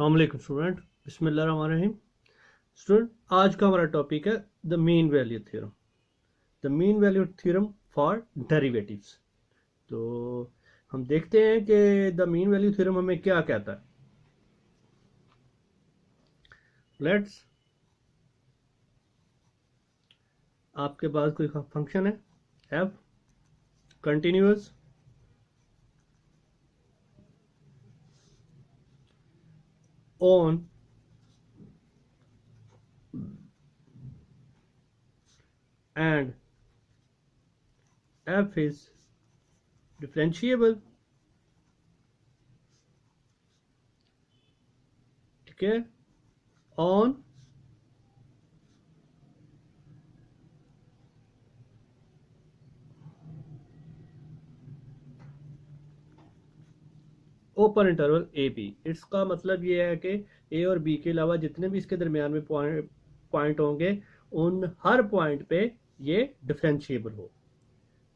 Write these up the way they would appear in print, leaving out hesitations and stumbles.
अस्सलाम वालेकुम स्टूडेंट, बिस्मिल्लाहिर्रहमानिर्रहीम। स्टूडेंट, आज का हमारा टॉपिक है the mean value theorem. The mean value theorem for derivatives. तो हम देखते हैं कि द मीन वैल्यू थ्योरम हमें क्या कहता है। लेट्स, आपके पास कोई फंक्शन है f continuous on and f is differentiable, ठीक है, on open interval a b. इसका मतलब ये है कि ए और बी के अलावा जितने भी इसके दरमियान में पॉइंट होंगे उन हर पॉइंट पे ये डिफरेंशिएबल हो।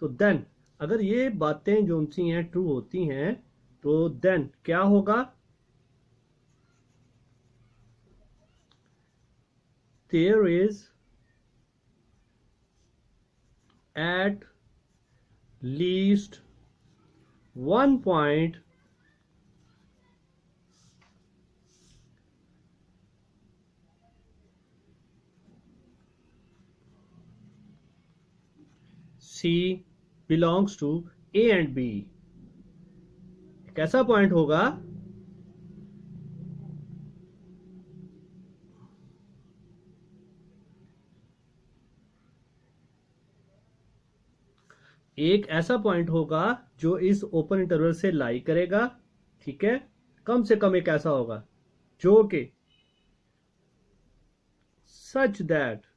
तो देन अगर ये बातें जो सी हैं ट्रू होती हैं तो देन क्या होगा, there is at least one point C belongs to A and B। एक ऐसा पॉइंट होगा एक ऐसा पॉइंट होगा जो इस ओपन इंटरवल से लाई करेगा, ठीक है। कम से कम एक ऐसा होगा जो कि सच दैट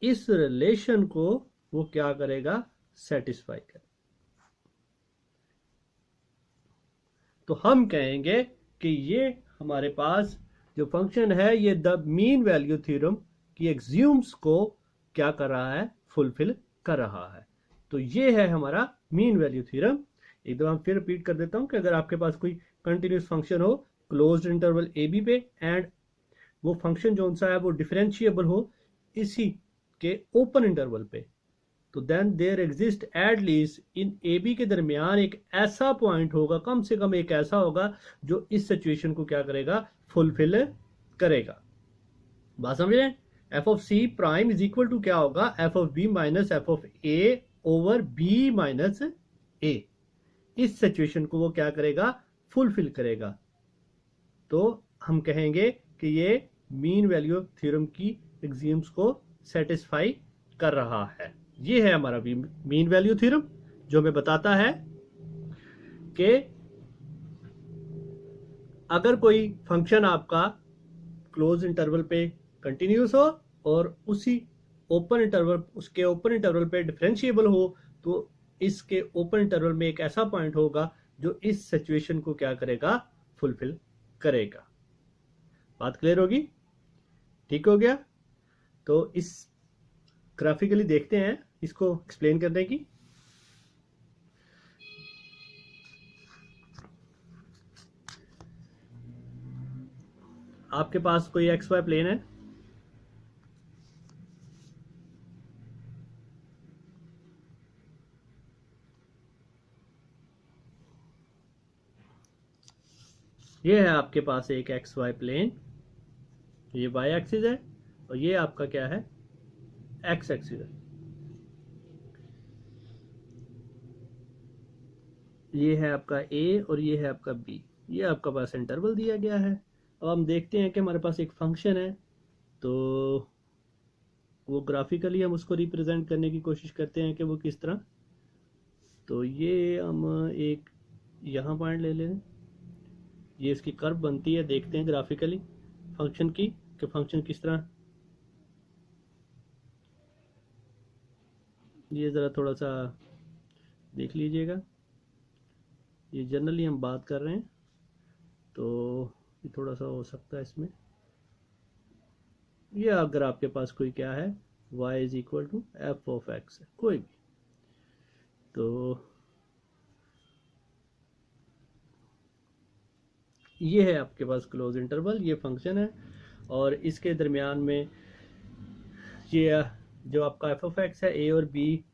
इस रिलेशन को वो क्या करेगा, सेटिस्फाई करेगा। तो हम कहेंगे कि ये हमारे पास जो फंक्शन है ये द मीन वैल्यू थ्योरम की एक्सियोम्स को क्या कर रहा है, फुलफिल कर रहा है। तो ये है हमारा मीन वैल्यू थ्योरम। एक दफा फिर रिपीट कर देता हूं कि अगर आपके पास कोई कंटिन्यूस फंक्शन हो क्लोज्ड इंटरवल ए बी पे एंड वो फंक्शन जो सा है वो डिफरेंशिएबल हो इसी के ओपन इंटरवल पे, तो then there exist at least in a b के दरमियान एक ऐसा पॉइंट होगा, कम से कम एक ऐसा होगा जो इस सिचुएशन को क्या करेगा, फुलफिल करेगा। बात समझे? F of C prime is equal to क्या होगा, F of B minus F of A over B minus A. इस सिचुएशन को वो क्या करेगा, फुलफिल करेगा। तो हम कहेंगे कि ये मीन वैल्यू थ्योरम की एक्सियोम्स को सेटिस्फाई कर रहा है। ये है हमारा मीन वैल्यू थ्योरम जो हमें बताता है कि अगर कोई फंक्शन आपका क्लोज इंटरवल पे कंटिन्यूस हो और उसके ओपन इंटरवल पे डिफरेंशिएबल हो तो इसके ओपन इंटरवल में एक ऐसा पॉइंट होगा जो इस सिचुएशन को क्या करेगा, फुलफिल करेगा। बात क्लियर होगी? ठीक हो गया? तो इस ग्राफिकली देखते हैं इसको एक्सप्लेन करने की। आपके पास कोई एक्स वाई प्लेन है, ये है आपके पास एक एक्स वाई प्लेन, ये वाई एक्सिस है और ये आपका क्या है, एक्स एक्सिस है। ये है आपका ए और ये है आपका बी, ये आपका पास इंटरवल दिया गया है। अब हम देखते हैं कि हमारे पास एक फंक्शन है, तो वो ग्राफिकली हम उसको रिप्रेजेंट करने की कोशिश करते हैं कि वो किस तरह। तो ये हम एक यहाँ पॉइंट ले लें, ये इसकी कर्व बनती है, देखते हैं ग्राफिकली फंक्शन की कि फंक्शन किस तरह। ये ज़रा थोड़ा सा देख लीजिएगा, ये जनरली हम बात कर रहे हैं तो ये थोड़ा सा हो सकता है इसमें। ये अगर आपके पास कोई क्या है, y is equal to f of x है कोई भी, तो ये है आपके पास क्लोज इंटरवल, ये फंक्शन है, और इसके दरमियान में ये जो आपका एफ ऑफ एक्स है, ए और बी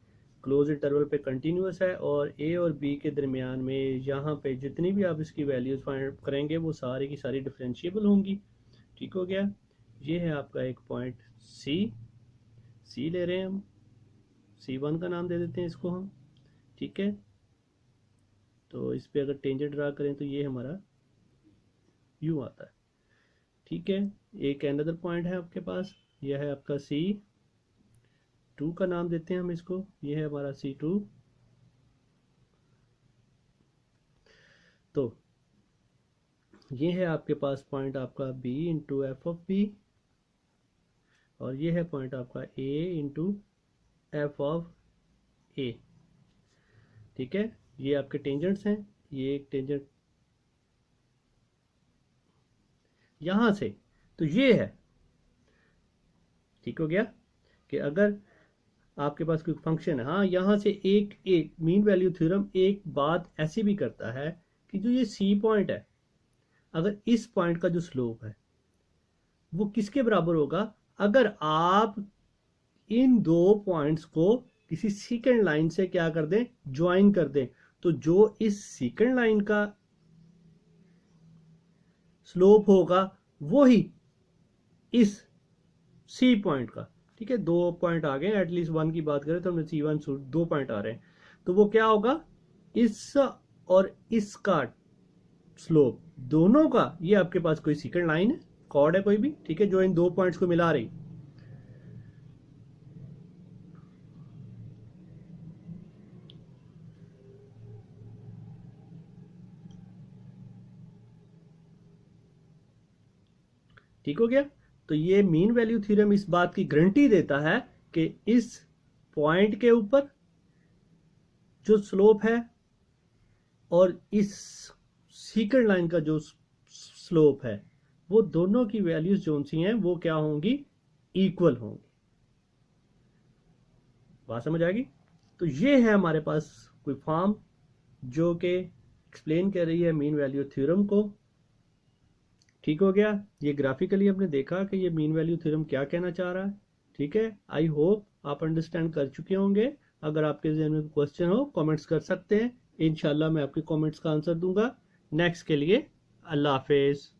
क्लोज इंटरवल पे कंटिन्यूस है, और ए और बी के दरमियान में यहाँ पे जितनी भी आप इसकी वैल्यूज फाइंड करेंगे वो सारी की सारी डिफरेंशिएबल होंगी। ठीक हो गया। ये है आपका एक पॉइंट सी ले रहे हैं हम, C1 का नाम दे देते हैं इसको हम। ठीक है, तो इस पे अगर टेंजेंट ड्रा करें तो ये हमारा यूँ आता है। ठीक है, एक अनदर पॉइंट है आपके पास, यह है आपका C2 का नाम देते हैं हम इसको, ये है हमारा C2। तो ये है आपके पास पॉइंट आपका B into f of b, और ये है पॉइंट आपका A into f of a. ठीक है, ये आपके टेंजेंट्स हैं, ये एक टेंजेंट यहां से, तो ये है। ठीक हो गया कि अगर आपके पास कोई फंक्शन है, हाँ यहाँ से एक मीन वैल्यू थ्योरम एक बात ऐसी भी करता है कि जो ये सी पॉइंट है, अगर इस पॉइंट का जो स्लोप है वो किसके बराबर होगा, अगर आप इन दो पॉइंट्स को किसी सीकेंड लाइन से क्या कर दें, ज्वाइन कर दें, तो जो इस सीकेंड लाइन का स्लोप होगा वो ही इस सी पॉइंट का। ठीक है, दो पॉइंट आ गए, एटलीस्ट वन की बात करें तो हमने C1 दो पॉइंट आ रहे हैं, तो वो क्या होगा, इस और इसका स्लोप दोनों का, ये आपके पास कोई सीकेंड लाइन है, कॉर्ड है कोई भी, ठीक है, जो इन दो पॉइंट्स को मिला रही। ठीक हो गया। तो ये मीन वैल्यू थ्योरम इस बात की गारंटी देता है कि इस पॉइंट के ऊपर जो स्लोप है और इस सीकेंड लाइन का जो स्लोप है, वो दोनों की वैल्यूज जो सी हैं वो क्या होंगी, इक्वल होंगी। बात समझ आ गई। तो ये है हमारे पास कोई फॉर्म जो कि एक्सप्लेन कर रही है मीन वैल्यू थ्योरम को। ठीक हो गया, ये ग्राफिकली हमने देखा कि ये मीन वैल्यू थ्योरम क्या कहना चाह रहा है। ठीक है, आई होप आप अंडरस्टैंड कर चुके होंगे। अगर आपके जहन में क्वेश्चन हो कमेंट्स कर सकते हैं, इंशाल्लाह मैं आपके कमेंट्स का आंसर दूंगा। नेक्स्ट के लिए अल्लाह हाफिज।